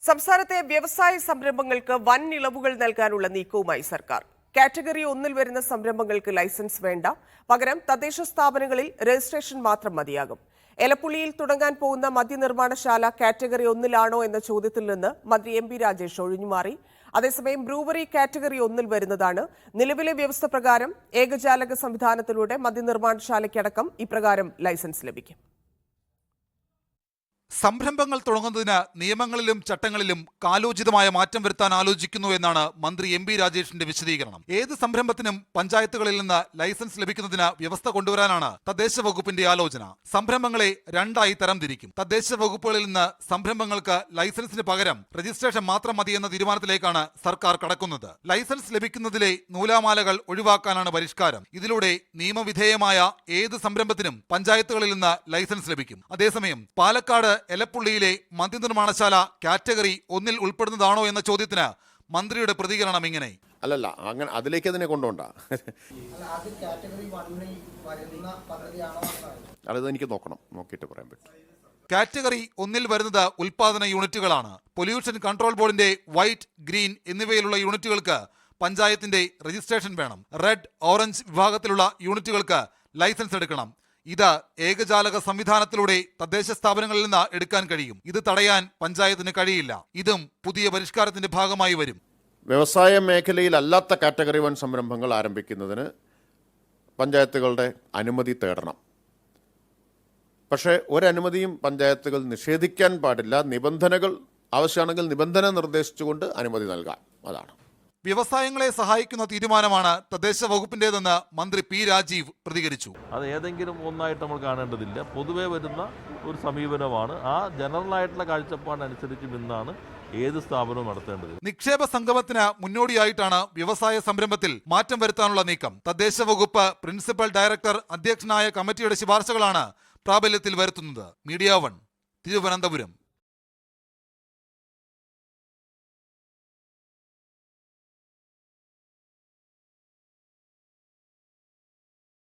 സംസ്ഥാനത്തെ വ്യവസായ സംരംഭങ്ങൾക്ക് വൻ ഇളവുകൾ നൽകാനുള്ള നീക്കവുമായി സർക്കാർ. കാറ്റഗറി 1 വരുന്ന സംരംഭങ്ങൾക്ക് ലൈസൻസ് വേണ്ട. പകരം തദ്ദേശ സ്ഥാപനങ്ങളിൽ രജിസ്ട്രേഷൻ മാത്രം മതിയാകും. എലപ്പുള്ളിയിൽ തുടങ്ങാൻ പോകുന്ന മദ്യനിർമ്മാണശാല കാറ്റഗറി 1 എന്ന ചോദ്യത്തിൽ നിന്ന് മന്ത്രി എം പി രാജേഷ് ഒഴിഞ്ഞുമാറി. അതേസമയം ബ്രൂവറി കാറ്റഗറി 1 വരുന്നതാണ്. നിലവിലെ വ്യവസ്ഥ പ്രകാരം ഏകജാലക സംവിധാനത്തിലൂടെ മദ്യനിർമ്മാണശാലയ്ക്കടക്കം ഇപ്രകാരം ലൈസൻസ് ലഭിക്കും. സംരംഭങ്ങൾ തുടങ്ങുന്നതിന് നിയമങ്ങളിലും ചട്ടങ്ങളിലും കാലോചിതമായ മാറ്റം വരുത്താൻ ആലോചിക്കുന്നു എന്നാണ് മന്ത്രി എം പി രാജേഷിന്റെ വിശദീകരണം. ഏത് സംരംഭത്തിനും പഞ്ചായത്തുകളിൽ നിന്ന് ലൈസൻസ് ലഭിക്കുന്നതിന് വ്യവസ്ഥ കൊണ്ടുവരാനാണ് തദ്ദേശ വകുപ്പിന്റെ ആലോചന. സംരംഭങ്ങളെ രണ്ടായി തരംതിരിക്കും. തദ്ദേശ വകുപ്പുകളിൽ നിന്ന് സംരംഭങ്ങൾക്ക് ലൈസൻസിന് പകരം രജിസ്ട്രേഷൻ മാത്രം മതിയെന്ന തീരുമാനത്തിലേക്കാണ് സർക്കാർ കടക്കുന്നത്. ലൈസൻസ് ലഭിക്കുന്നതിലെ നൂലാമാലകൾ ഒഴിവാക്കാനാണ് പരിഷ്കാരം. ഇതിലൂടെ നിയമവിധേയമായ ഏത് സംരംഭത്തിനും പഞ്ചായത്തുകളിൽ നിന്ന് ലൈസൻസ് ലഭിക്കും. അതേസമയം പാലക്കാട് എലപ്പുള്ളിയിലെ മദ്യനിർമ്മാണശാല കാറ്റഗറി 1 ഉൾപ്പെടുന്നതാണോ എന്ന ചോദ്യത്തിന് മന്ത്രിയുടെ പ്രതികരണം ഇങ്ങനെ: അല്ലല്ല, അങ്ങനെ അതിലേക്ക് അതിനെ കൊണ്ടുപോണ്ട. അത് എനിക്ക് നോക്കിയിട്ട് പറയാൻ പറ്റും. കാറ്റഗറി 1 വരുന്നത് ഉൽപാദന യൂണിറ്റുകളാണ്. പൊല്യൂഷൻ കൺട്രോൾ ബോർഡിന്റെ വൈറ്റ്, ഗ്രീൻ എന്നിവയിലുള്ള യൂണിറ്റുകൾക്ക് പഞ്ചായത്തിന്റെ രജിസ്ട്രേഷൻ വേണം. റെഡ്, ഓറഞ്ച് വിഭാഗത്തിലുള്ള യൂണിറ്റുകൾക്ക് ലൈസൻസ് എടുക്കണം. ഇത് ഏകജാലക സംവിധാനത്തിലൂടെ തദ്ദേശ സ്ഥാപനങ്ങളിൽ നിന്ന് എടുക്കാൻ കഴിയും. ഇത് തടയാൻ പഞ്ചായത്തിന് കഴിയില്ല. ഇതും പുതിയ പരിഷ്കാരത്തിന്റെ ഭാഗമായി വരും. വ്യവസായ മേഖലയിൽ അല്ലാത്ത കാറ്റഗറി 1 സംരംഭങ്ങൾ ആരംഭിക്കുന്നതിന് പഞ്ചായത്തുകളുടെ അനുമതി തേടണം. പക്ഷേ ഒരനുമതിയും പഞ്ചായത്തുകൾ നിഷേധിക്കാൻ പാടില്ല. നിബന്ധനകൾ ആവശ്യമാണെങ്കിൽ നിബന്ധന നിർദ്ദേശിച്ചുകൊണ്ട് അനുമതി നൽകാം. അതാണ്. വ്യവസായങ്ങളെ സഹായിക്കുന്ന തീരുമാനമാണ് തദ്ദേശ വകുപ്പിന്റേതെന്ന് മന്ത്രി പി രാജീവ് പ്രതികരിച്ചു. അത് ഏതെങ്കിലും ഒന്നായിട്ട് നമ്മൾ കാണേണ്ടതില്ല. പൊതുവെ വരുന്ന ഒരു സമീപനമാണ്. ആ ജനറലായിട്ടുള്ള കാഴ്ചപ്പാടനുസരിച്ച് നിന്നാണ് ഏത് സ്ഥാപനവും നടത്തേണ്ടത്. നിക്ഷേപ സംഗമത്തിന് മുന്നോടിയായിട്ടാണ് വ്യവസായ സംരംഭത്തിൽ മാറ്റം വരുത്താനുള്ള നീക്കം. തദ്ദേശ വകുപ്പ് പ്രിൻസിപ്പൽ ഡയറക്ടർ അധ്യക്ഷനായ കമ്മിറ്റിയുടെ ശുപാർശകളാണ് പ്രാബല്യത്തിൽ വരുത്തുന്നത്. മീഡിയ 1, തിരുവനന്തപുരം.